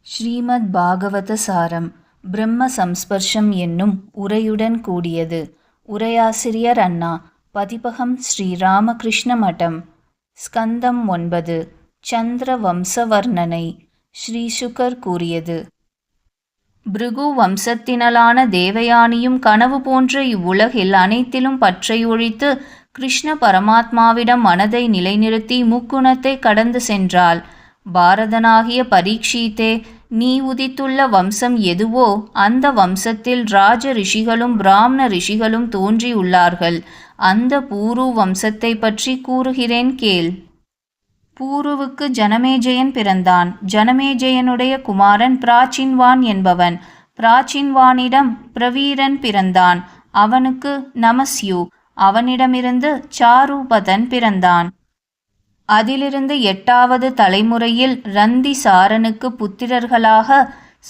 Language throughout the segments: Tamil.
ஸ்ரீமத் பாகவத சாரம் பிரம்ம சம்ஸ்பர்ஷம் என்னும் உரையுடன் கூடியது. உரையாசிரியர் அண்ணா. பதிப்பகம் ஸ்ரீ ராமகிருஷ்ண மடம். ஸ்கந்தம் 9. சந்திர வம்சவர்ணனை. ஸ்ரீ சுகர் கூறியது. பிருகு வம்சத்தினளான தேவயானியும் கனவு போன்ற இவ்வுலகில் அனைத்திலும் பற்றை ஒழித்து கிருஷ்ண பரமாத்மாவிடம் மனதை நிலைநிறுத்தி முக்குணத்தை கடந்து சென்றாள். பாரதனாகிய பரீட்சித்தே, நீ உதித்துள்ள வம்சம் எதுவோ அந்த வம்சத்தில் ராஜ ரிஷிகளும் பிராமண ரிஷிகளும் தோன்றியுள்ளார்கள். அந்த பூரு வம்சத்தை பற்றி கூறுகிறேன் கேள். பூருவுக்கு ஜனமேஜயன் பிறந்தான். ஜனமேஜயனுடைய குமாரன் பிராச்சின்வான் என்பவன். பிராச்சின்வானிடம் பிரவீரன் பிறந்தான். அவனுக்கு நமஸ்யு. அவனிடமிருந்து சாருபதன் பிறந்தான். அதிலிருந்து 8வது தலைமுறையில் ரந்தி சாரனுக்கு புத்திரர்களாக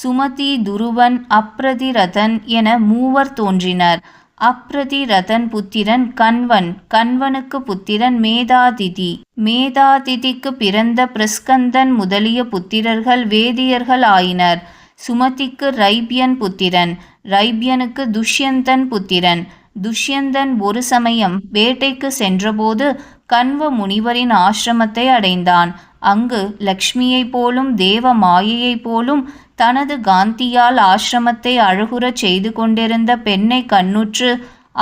சுமதி, துருவன், அப்ரதிரதன் என 3 தோன்றினர். அப்ரதிரதன் புத்திரன் கண்வன். கண்வனுக்கு புத்திரன் மேதாதிதி. மேதாதிதிக்கு பிறந்த பிரஸ்கந்தன் முதலிய புத்திரர்கள் வேதியர்கள் ஆயினர். சுமதிக்கு ரைபியன் புத்திரன். ரைபியனுக்கு துஷ்யந்தன் புத்திரன். துஷ்யந்தன் ஒரு சமயம் வேட்டைக்கு சென்றபோது கண்வ முனிவரின் ஆசிரமத்தை அடைந்தான். அங்கு லக்ஷ்மியைப் போலும் தேவ மாயையைப் போலும் தனது காந்தியால் ஆசிரமத்தை அழகுறச் செய்து கொண்டிருந்த பெண்ணை கண்ணுற்று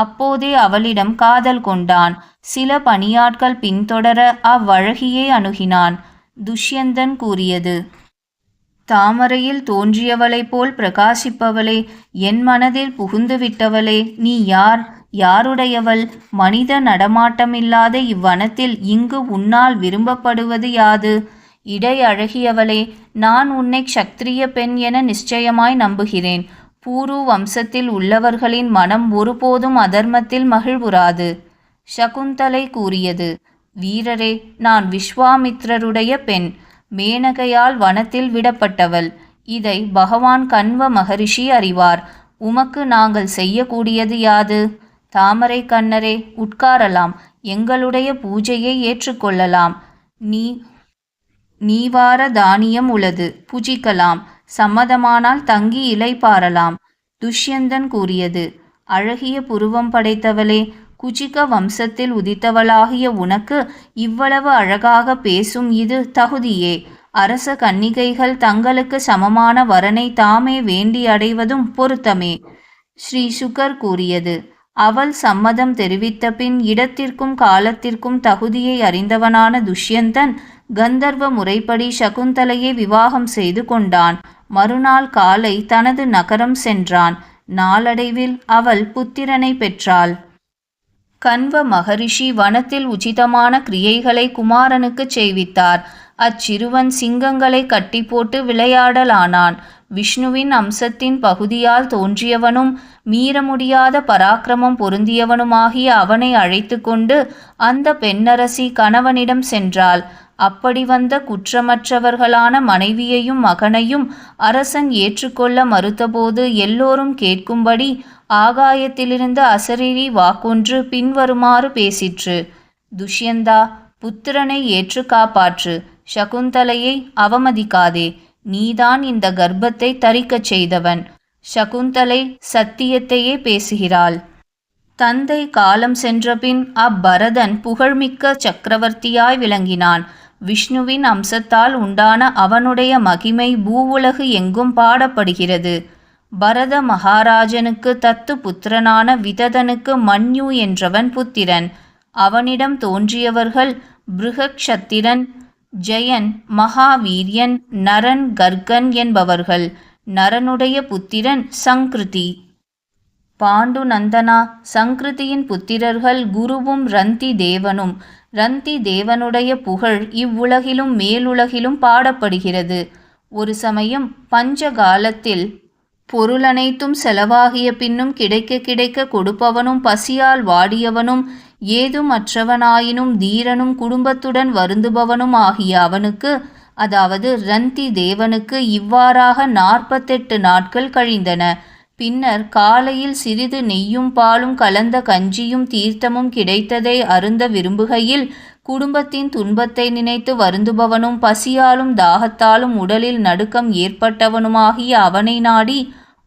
அப்போதே அவளிடம் காதல் கொண்டான். சில பணியாட்கள் பின்தொடர அவ்வழகியை அணுகினான். துஷ்யந்தன் கூறியது. தாமரையில் தோன்றியவளைப் போல் பிரகாசிப்பவளே, என் மனதில் புகுந்து விட்டவளே, நீ யார்? யாருடையவள்? மனித நடமாட்டமில்லாத இவ்வனத்தில் இங்கு உன்னால் விரும்பப்படுவது யாது? இடை அழகியவளே, நான் உன்னை க்ஷத்திரிய பெண் என நிச்சயமாய் நம்புகிறேன். பூரு வம்சத்தில் உள்ளவர்களின் மனம் ஒருபோதும் அதர்மத்தில் மகிழ்வுறாது. சகுந்தலை கூறியது. வீரரே, நான் விஸ்வாமித்ரருடைய பெண். மேனகையால் வனத்தில் விடப்பட்டவள். இதை பகவான் கண்வ மகரிஷி அறிவார். உமக்கு நாங்கள் செய்யக்கூடியது யாது? தாமரை கண்ணரே, உட்காரலாம். எங்களுடைய பூஜையை ஏற்றுக்கொள்ளலாம். நீவார தானியம் உளது, புஜிக்கலாம். சம்மதமானால் தங்கி இலை பாரலாம். துஷ்யந்தன் கூறியது. அழகிய புருவம் படைத்தவளே, குஜிக வம்சத்தில் உதித்தவளாகிய உனக்கு இவ்வளவு அழகாக பேசும் இது தகுதியே. அரச கன்னிகைகள் தங்களுக்கு சமமான வரனை தாமே வேண்டி அடைவதும் பொருத்தமே. ஸ்ரீ சுகர் கூறியது. அவள் சம்மதம் தெரிவித்த பின் இடத்திற்கும் காலத்திற்கும் தகுதியை அறிந்தவனான துஷ்யந்தன் கந்தர்வ முறைப்படி சகுந்தலையை விவாகம் செய்து கொண்டான். மறுநாள் காலை தனது நகரம் சென்றான். நாளடைவில் அவள் புத்திரனை பெற்றாள். கண்வ மகரிஷி வனத்தில் உச்சிதமான கிரியைகளை குமாரனுக்கு செய்வித்தார். அச்சிறுவன் சிங்கங்களை கட்டி போட்டு விளையாடலானான். விஷ்ணுவின் அம்சத்தின் பகுதியால் தோன்றியவனும் மீற முடியாத பராக்கிரமம் பொருந்தியவனுமாகிய அவனை அழைத்து கொண்டு அந்த பெண்ணரசி கணவனிடம் சென்றாள். அப்படி வந்த குற்றமற்றவர்களான மனைவியையும் மகனையும் அரசன் ஏற்றுக்கொள்ள மறுத்தபோது எல்லோரும் கேட்கும்படி ஆகாயத்திலிருந்து அசரீரி வாக்கொன்று பின்வருமாறு பேசிற்று. துஷ்யந்தா, புத்திரனை ஏற்று காப்பாற்று. சகுந்தலையை அவமதிக்காதே. நீதான் இந்த கர்ப்பத்தை தரிக்கச் செய்தவன். சகுந்தலை சத்தியத்தையே பேசுகிறாள். தந்தை காலம் சென்றபின் அப்பரதன் புகழ்மிக்க சக்கரவர்த்தியாய் விளங்கினான். விஷ்ணுவின் அம்சத்தால் உண்டான அவனுடைய மகிமை பூவுலகு எங்கும் பாடப்படுகிறது. பரத மகாராஜனுக்கு தத்து புத்திரனான விததனுக்கு மன்யு என்றவன் புத்திரன். அவனிடம் தோன்றியவர்கள் பிருகக்ஷத்திரன், ஜெயன், மகாவீரியன், நரன், கர்கன் என்பவர்கள். நரனுடைய புத்திரன் சங்கிருதி. பாண்டு நந்தனா, சங்கிருதியின் புத்திரர்கள் குருவும் ரந்தி தேவனும். ரந்தி தேவனுடைய புகழ் இவ்வுலகிலும் மேலுலகிலும் பாடப்படுகிறது. ஒரு சமயம் பஞ்சகாலத்தில் பொருளனைத்தும் செலவாகிய பின்னும் கிடைக்க கிடைக்க கொடுப்பவனும் பசியால் வாடியவனும் ஏதுமற்றவனாயினும் தீரனும் குடும்பத்துடன் வருந்துபவனும் ஆகிய அவனுக்கு, அதாவது ரந்தி தேவனுக்கு இவ்வாறாக 48 நாட்கள் கழிந்தன. பின்னர் காலையில் சிறிது நெய்யும் பாலும் கலந்த கஞ்சியும் தீர்த்தமும் கிடைத்ததை அருந்த விரும்புகையில் குடும்பத்தின் துன்பத்தை நினைத்து வருந்துபவனும் பசியாலும் தாகத்தாலும் உடலில் நடுக்கம் ஏற்பட்டவனுமாகிய அவனை நாடி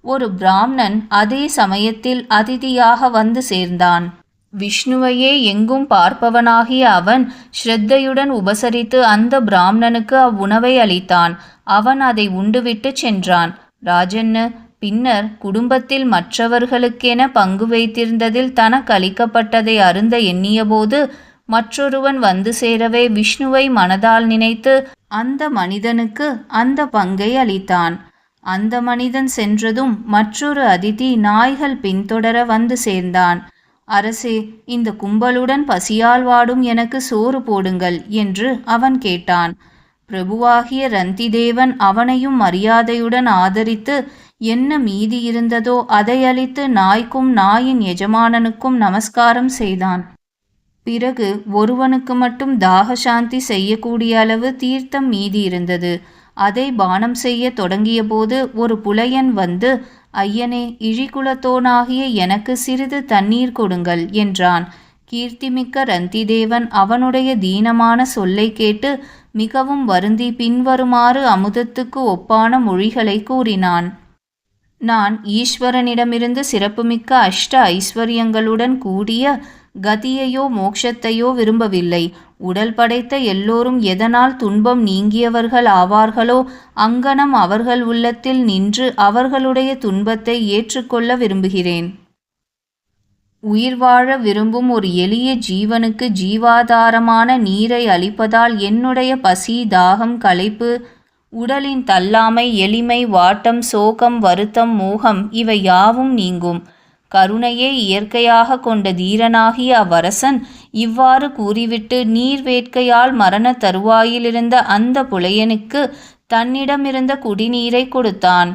ஒரு பிராமணன் அதே சமயத்தில் அதிதியாக வந்து சேர்ந்தான். விஷ்ணுவையே எங்கும் பார்ப்பவனாகிய அவன் ஸ்ரத்தையுடன் உபசரித்து அந்த பிராமணனுக்கு அவ்வுணவை அளித்தான். அவன் அதை உண்டுவிட்டு சென்றான். ராஜன்னு பின்னர் குடும்பத்தில் மற்றவர்களுக்கென பங்கு வைத்திருந்ததில் தனக்கு அளிக்கப்பட்டதை அருந்த எண்ணியபோது மற்றொருவன் வந்து சேரவே விஷ்ணுவை மனதால் நினைத்து அந்த மனிதனுக்கு அந்த பங்கை அளித்தான். அந்த மனிதன் சென்றதும் மற்றொரு அதிதி நாய்கள் பின்தொடர வந்து சேர்ந்தான். அரசே, இந்த கும்பலுடன் பசியால் வாடும் எனக்கு சோறு போடுங்கள் என்று அவன் கேட்டான். பிரபுவாகிய ரந்திதேவன் அவனையும் மரியாதையுடன் ஆதரித்து என்ன மீதி இருந்ததோ அதை அளித்து நாய்க்கும் நாயின் எஜமானனுக்கும் நமஸ்காரம் செய்தான். பிறகு ஒருவனுக்கு மட்டும் தாகசாந்தி செய்யக்கூடிய அளவு தீர்த்தம் மீதி இருந்தது. அதை பானம் செய்ய தொடங்கிய போது ஒரு புலையன் வந்து, ஐயனே, இழிகுலத்தோனாகிய எனக்கு சிறிது தண்ணீர் கொடுங்கள் என்றான். கீர்த்திமிக்க ரந்திதேவன் அவனுடைய தீனமான சொல்லை கேட்டு மிகவும் வருந்தி பின்வருமாறு அமுதத்துக்கு ஒப்பான மொழிகளை கூறினான். நான் ஈஸ்வரனிடமிருந்து சிறப்புமிக்க அஷ்ட ஐஸ்வர்யங்களுடன் கூடிய கதியையோ மோட்சத்தையோ விரும்பவில்லை. உடல் படைத்த எல்லோரும் எதனால் துன்பம் நீங்கியவர்கள் ஆவார்களோ அங்கனம் அவர்கள் உள்ளத்தில் நின்று அவர்களுடைய துன்பத்தை ஏற்றுக்கொள்ள விரும்புகிறேன். உயிர் வாழ விரும்பும் ஒரு எளிய ஜீவனுக்கு ஜீவாதாரமான நீரை அளிப்பதால் என்னுடைய பசி, தாகம், களைப்பு, உடலின் தள்ளாமை, எளிமை, வாட்டம், சோகம், வருத்தம், மோகம் இவை யாவும் நீங்கும். கருணையே இயற்கையாக கொண்ட தீரனாகிய அவ்வரசன் இவ்வாறு கூறிவிட்டு நீர் வேட்கையால் மரண தருவாயிலிருந்த அந்த புலையனுக்கு தன்னிடமிருந்த குடிநீரை கொடுத்தான்.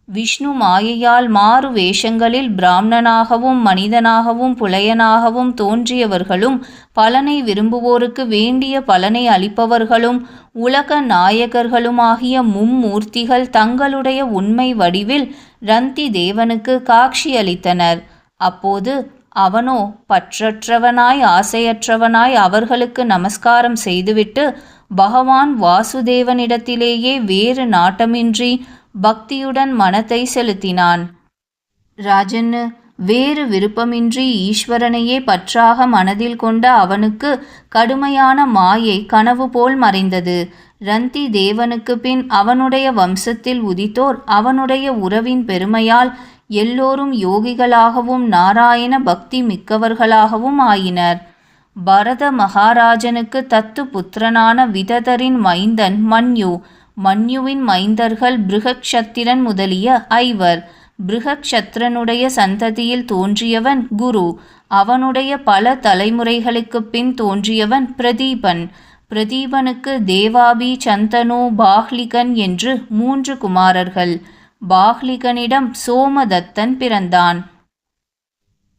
விஷ்ணு மாயையால் மாறு வேஷங்களில் பிராமணனாகவும் மனிதனாகவும் புலையனாகவும் தோன்றியவர்களும் பலனை விரும்புவோருக்கு வேண்டிய பலனை அளிப்பவர்களும் உலக நாயகர்களுமாகிய மும்மூர்த்திகள் தங்களுடைய உண்மை வடிவில் ரந்தி தேவனுக்கு காட்சியளித்தனர். அப்போது அவனோ பற்றற்றவனாய் ஆசையற்றவனாய் அவர்களுக்கு நமஸ்காரம் செய்துவிட்டு பகவான் வாசுதேவனிடத்திலேயே வேறு நாட்டமின்றி பக்தியுடன் மனத்தை செலுத்தினான். ராஜன்னு, வேறு விருப்பமின்றி ஈஸ்வரனையே பற்றாக மனதில் கொண்ட அவனுக்கு கடுமையான மாயை கனவு போல் மறைந்தது. ரந்தி தேவனுக்கு பின் அவனுடைய வம்சத்தில் உதித்தோர் அவனுடைய உறவின் பெருமையால் எல்லோரும் யோகிகளாகவும் நாராயண பக்தி மிக்கவர்களாகவும் ஆயினர். பரத மகாராஜனுக்கு தத்து புத்திரனான விததரின் மைந்தன் மன்யு, மன்யுவின் மைந்தர்கள் பிருகக்ஷத்திரன் முதலிய ஐவர். பிருகக்ஷத்திரனுடைய சந்ததியில் தோன்றியவன் குரு. அவனுடைய பல தலைமுறைகளுக்கு பின் தோன்றியவன் பிரதீபன். பிரதீபனுக்கு தேவாபி, சந்தனு, பாஹ்லிகன் என்று 3 குமாரர்கள். பாஹ்லிகனிடம் சோமதத்தன் பிறந்தான்.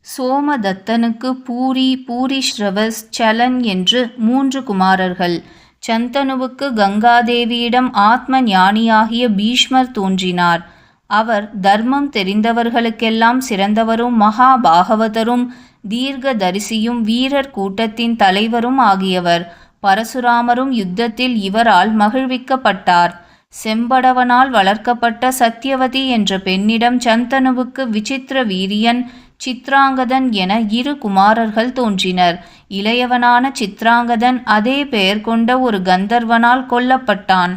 சோமதத்தனுக்கு பூரி, பூரிஸ்ரவஸ், சலன் என்று 3 குமாரர்கள். சந்தனுவுக்கு கங்காதேவியிடம் ஆத்ம ஞானியாகிய பீஷ்மர் தோன்றினார். அவர் தர்மம் தெரிந்தவர்களுக்கெல்லாம் சிறந்தவரும் மகாபாகவதரும் தீர்க்கதரிசியும் வீரர் கூட்டத்தின் தலைவரும் ஆகியவர். பரசுராமரும் யுத்தத்தில் இவரால் மகிழ்விக்கப்பட்டார். செம்படவனால் வளர்க்கப்பட்ட சத்யவதி என்ற பெண்ணிடம் சந்தனுவுக்கு விசித்திர வீரியன், சித்ராங்கதன் என 2 குமாரர்கள் தோன்றினர். இளையவனான சித்ராங்கதன் அதே பெயர் கொண்ட ஒரு கந்தர்வனால் கொல்லப்பட்டான்.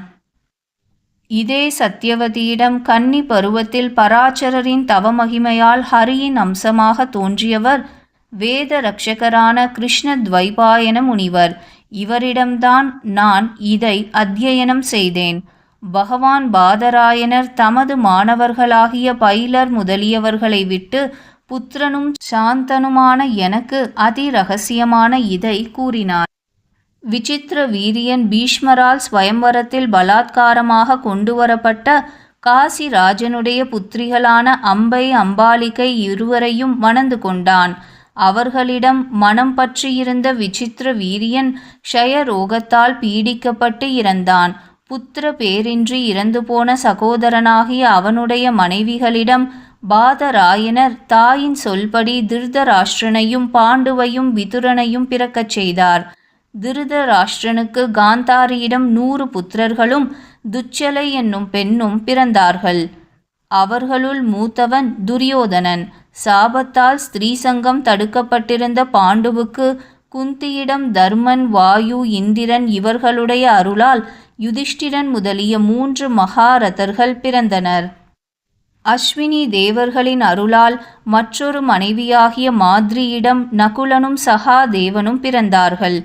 இதே சத்யவதியிடம் கன்னி பருவத்தில் பராசரரின் தவமகிமையால் ஹரியின் அம்சமாக தோன்றியவர் வேத ரக்ஷகரான கிருஷ்ண துவைபாயன முனிவர். இவரிடம்தான் நான் இதை அத்தியனம் செய்தேன். பகவான் பாதராயணர் தமது மாணவர்களாகிய பைலர் முதலியவர்களை விட்டு புத்திரனும் சாந்தனுமான எனக்கு அதி ரகசியமான இதை கூறினார். விசித்திர வீரியன் பீஷ்மரால் ஸ்வயம்வரத்தில் பலாத்காரமாக கொண்டுவரப்பட்ட காசி ராஜனுடைய புத்திரிகளான அம்பை, அம்பாலிகை இருவரையும் மணந்து கொண்டான். அவர்களிடம் மனம் பற்றியிருந்த விசித்திர வீரியன் க்ஷய ரோகத்தால் பீடிக்கப்பட்டு இறந்தான். புத்திர பேரின்றி இறந்து போன சகோதரனாகிய அவனுடைய மனைவிகளிடம் பாதராயணர் தாயின் சொல்படி திருதராஷ்டிரனையும் பாண்டுவையும் விதுரனையும் பிறக்கச் செய்தார். திருதராஷ்டிரனுக்கு காந்தாரியிடம் 100 புத்திரர்களும் துச்சலை என்னும் பெண்ணும் பிறந்தார்கள். அவர்களுள் மூத்தவன் துரியோதனன். சாபத்தால் ஸ்திரீ சங்கம் தடுக்கப்பட்டிருந்த பாண்டுவுக்கு குந்தியிடம் தர்மன், வாயு, இந்திரன் இவர்களுடைய அருளால் யுதிஷ்டிரன் முதலிய 3 மகாரதர்கள் பிறந்தனர். அஸ்வினி தேவர்களின் அருளால் மற்றொரு மனைவியாகிய மாத்ரியிடம் நகுலனும் சகாதேவனும் பிறந்தார்கள்.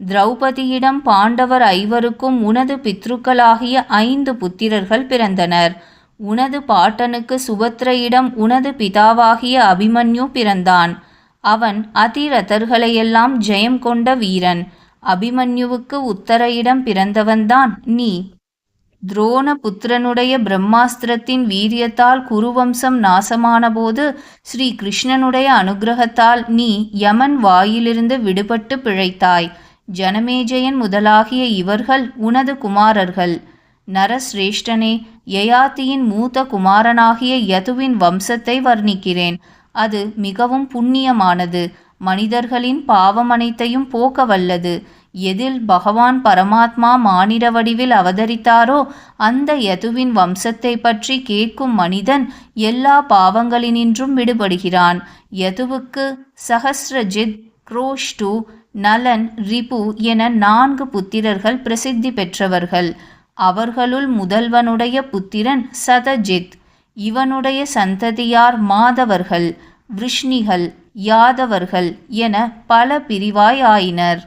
திரௌபதியிடம் பாண்டவர் 5 உனது பித்ருக்களாகிய 5 புத்திரர்கள் பிறந்தனர். உனது பாட்டனுக்கு சுபத்ரையிடம் உனது பிதாவாகிய அபிமன்யு பிறந்தான். அவன் அதிரதர்களையெல்லாம் ஜெயம் கொண்ட வீரன். அபிமன்யுவுக்கு உத்தரையிடம் பிறந்தவன்தான் நீ. துரோண புத்திரனுடைய பிரம்மாஸ்திரத்தின் வீரியத்தால் குருவம்சம் நாசமானபோது ஸ்ரீ கிருஷ்ணனுடைய அனுகிரகத்தால் நீ யமன் வாயிலிருந்து விடுபட்டு பிழைத்தாய். ஜனமேஜயன் முதலாகிய இவர்கள் உனது குமாரர்கள். நரசிரேஷ்டனே, யயாதியின் மூத்த குமாரனாகிய யதுவின் வம்சத்தை வர்ணிக்கிறேன். அது மிகவும் புண்ணியமானது. மனிதர்களின் பாவம் அனைத்தையும் போக்க வல்லது. எதில் பகவான் பரமாத்மா மானிட வடிவில் அவதரித்தாரோ அந்த யதுவின் வம்சத்தை பற்றி கேட்கும் மனிதன் எல்லா பாவங்களினின்றும் விடுபடுகிறான். யதுவுக்கு சஹஸ்ரஜித், குரோஷ்டு, நலன், ரிபு என 4 புத்திரர்கள் பிரசித்தி பெற்றவர்கள். அவர்களுள் முதல்வனுடைய புத்திரன் சதஜித். இவனுடைய சந்ததியார் மாதவர்கள், விருஷ்ணிகள், யாதவர்கள் என பல பிரிவாய் ஆயினர்.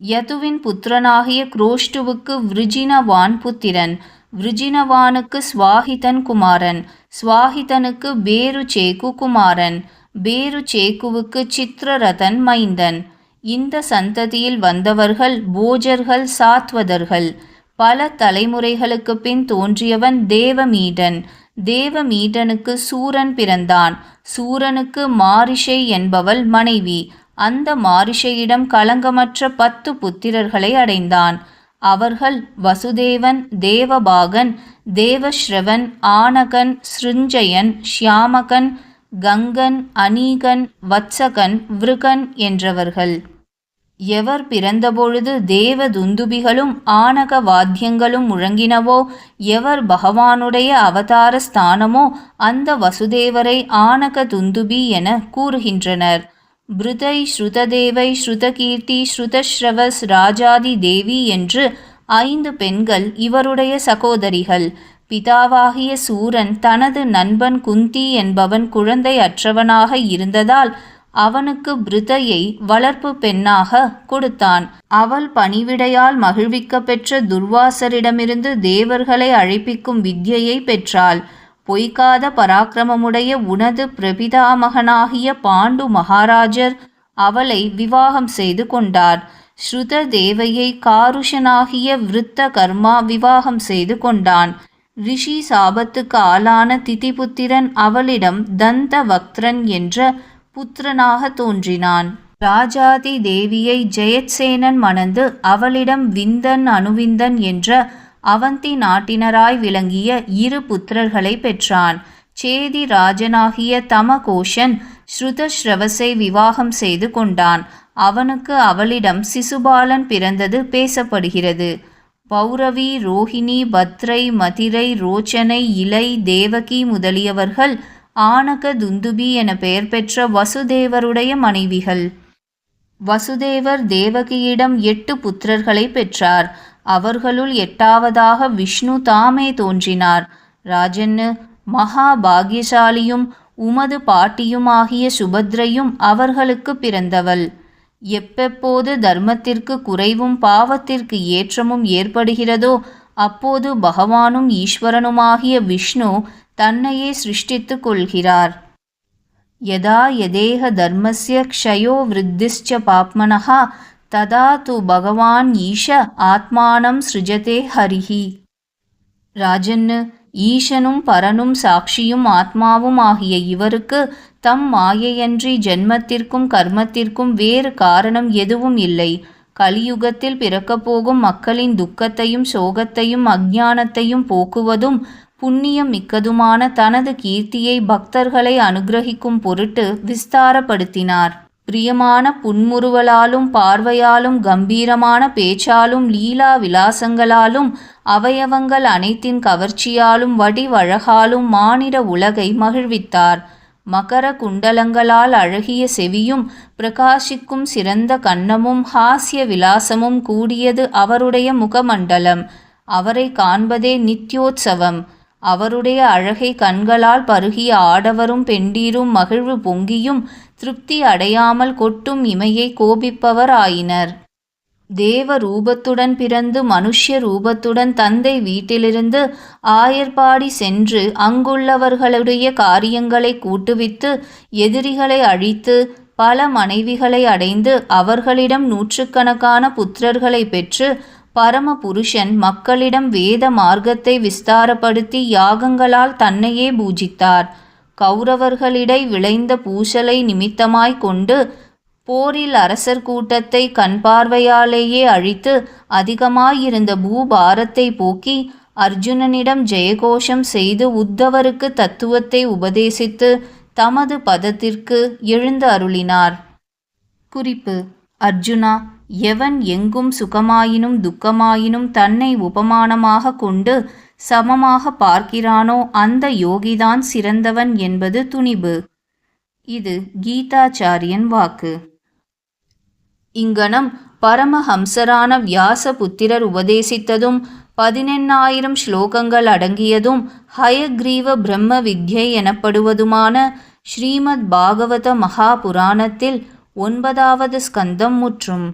யதுவின் புத்திரனாகிய குரோஷ்டுவுக்கு விருஜினவான் புத்திரன். விருஜினவானுக்கு ஸ்வாஹிதன் குமாரன். ஸ்வாஹிதனுக்கு பேருச்சேக்கு குமாரன். பேருச்சேக்குவுக்கு சித்திரரதன் மைந்தன். இந்த சந்ததியில் வந்தவர்கள் போஜர்கள், சாத்வதர்கள். பல தலைமுறைகளுக்கு பின் தோன்றியவன் தேவமீடன். தேவமீடனுக்கு சூரன் பிறந்தான். சூரனுக்கு மாரிஷை என்பவள் மனைவி. அந்த மாரிஷையிடம் களங்கமற்ற 10 புத்திரர்களை அடைந்தான். அவர்கள் வசுதேவன், தேவபாகன், தேவஸ்ரவன், ஆனகன், சிருஞ்சயன், ஷியாமகன், கங்கன், அனீகன், வத்சகன், விருகன் என்றவர்கள். எவர் பிறந்தபொழுது தேவ துந்துபிகளும் ஆனக வாத்தியங்களும் முழங்கினவோ, எவர் பகவானுடைய அவதார ஸ்தானமோ அந்த வசுதேவரை ஆனக துந்துபி என கூறுகின்றனர். பிருதை, ஸ்ருததேவை, ஸ்ருதகீர்த்தி, ஸ்ருதஸ்ரவஸ், ராஜாதி தேவி என்று 5 பெண்கள் இவருடைய சகோதரிகள். பிதாவாகிய சூரன் தனது நண்பன் குந்தி என்பவன் குழந்தை அற்றவனாக இருந்ததால் அவனுக்கு பிருதையை வளர்ப்பு பெண்ணாக கொடுத்தான். அவள் பணிவிடையால் மகிழ்விக்க பெற்ற துர்வாசரிடமிருந்து தேவர்களை அழைப்பிக்கும் வித்யையை பெற்றாள். பொய்க்காத பராக்கிரமமுடைய உனது பிரபிதாமகனாகிய பாண்டு மகாராஜர் அவளை விவாகம் செய்து கொண்டார். ஸ்ருத தேவையை காருஷனாகிய விருத்த கர்மா விவாகம் செய்து கொண்டான். ரிஷி சாபத்துக்கு ஆளான திதிபுத்திரன் அவளிடம் தந்த வக்திரன் என்ற புத்திரனாக தோன்றினான். ராஜாதி தேவியை ஜெயத்சேனன் மணந்து அவளிடம் விந்தன், அனுவிந்தன் என்ற அவந்தி நாட்டினராய் விளங்கிய 2 புத்திரர்களை பெற்றான். சேதி ராஜனாகிய தமகோஷன் ஸ்ருதஸ்ரவஸை விவாகம் செய்து கொண்டான். அவனுக்கு அவளிடம் சிசுபாலன் பிறந்தது பேசப்படுகிறது. பௌரவி, ரோஹிணி, பத்ரை, மதிரை, ரோச்சனை, இலை, தேவகி முதலியவர்கள் ஆனக துந்துபி என பெயர் பெற்ற வசுதேவருடைய மனைவிகள். வசுதேவர் தேவகியிடம் 8 புத்திரர்களை பெற்றார். அவர்களுள் 8வதாக விஷ்ணு தாமே தோன்றினார். ராஜன்னு, மகா பாக்யசாலியும் உமது பாட்டியுமாகிய சுபத்ரையும் அவர்களுக்கு பிறந்தவள். எப்பெப்போது தர்மத்திற்கு குறைவும் பாவத்திற்கு ஏற்றமும் ஏற்படுகிறதோ அப்போது பகவானும் ஈஸ்வரனுமாகிய விஷ்ணு தன்னையே சிருஷ்டித்து கொள்கிறார். யதா யதேஹ தர்மஸ்ய க்ஷயோ விருத்திஸ்ச பாப்மனஹ ததா து பகவான் ஈஷ ஆத்மானம் சிருஜதே ஹரிஹி. ராஜன்னு, ஈசனும் பரனும் சாட்சியும் ஆத்மாவும் ஆகிய இவருக்கு தம் மாயையன்றி ஜென்மத்திற்கும் கர்மத்திற்கும் வேறு காரணம் எதுவும் இல்லை. கலியுகத்தில் பிறக்கப் போகும் மக்களின் துக்கத்தையும் சோகத்தையும் அஞ்ஞானத்தையும் போக்குவதும் புண்ணியம் மிக்கதுமான தனது கீர்த்தியை பக்தர்களை அனுகிரகிக்கும் பொருட்டு விஸ்தாரப்படுத்தினார். பிரியமான புன்முறுவலாலும் பார்வையாலும் கம்பீரமான பேச்சாலும் லீலா விலாசங்களாலும் அவயவங்கள் அனைத்தின் கவர்ச்சியாலும் வடிவழகாலும் மானிட உலகை மகிழ்வித்தார். மகர குண்டலங்களால் அழகிய செவியும் பிரகாசிக்கும் சிறந்த கன்னமும் ஹாஸ்ய விலாசமும் கூடியது அவருடைய முகமண்டலம். அவரை காண்பதே நித்யோத்சவம். அவருடைய அழகை கண்களால் பருகிய ஆடவரும் பெண்டீரும் மகிழ்வு பொங்கியும் திருப்தி அடையாமல் கொட்டும் இமையை கோபிப்பவர் ஆயினர். தேவ ரூபத்துடன் பிறந்து மனுஷ்ய ரூபத்துடன் தந்தை வீட்டிலிருந்து ஆயர்பாடி சென்று அங்குள்ளவர்களுடைய காரியங்களை கூட்டுவித்து எதிரிகளை அழித்து பல மனைவிகளை அடைந்து அவர்களிடம் நூற்றுக்கணக்கான புத்திரர்களை பெற்று பரம புருஷன் மக்களிடம் வேத மார்க்கத்தை விஸ்தாரப்படுத்தி யாகங்களால் தன்னையே பூஜித்தார். கௌரவர்களிடை விளைந்த பூசலை நிமித்தமாய் கொண்டு போரில் அரசர் கூட்டத்தை கண்பார்வையாலேயே அழித்து அதிகமாயிருந்த பூபாரத்தை போக்கி அர்ஜுனனிடம் ஜெயகோஷம் செய்து உத்தவருக்கு தத்துவத்தை உபதேசித்து தமது பதத்திற்கு எழுந்து அருளினார். குறிப்பு: அர்ஜுனா, எவன் எங்கும் சுகமாயினும் துக்கமாயினும் தன்னை உபமானமாக கொண்டு சமமாக பார்க்கிறானோ அந்த யோகிதான் சிறந்தவன் என்பது துணிபு. இது கீதாச்சாரியன் வாக்கு. இங்கனம் பரமஹம்சரான வியாச புத்திரர் உபதேசித்ததும் 18,000 ஸ்லோகங்கள் அடங்கியதும் ஹயக்ரீவ பிரம்ம வித்யை எனப்படுவதுமான ஸ்ரீமத் பாகவத மகாபுராணத்தில் 9வது ஸ்கந்தம் முற்றும்.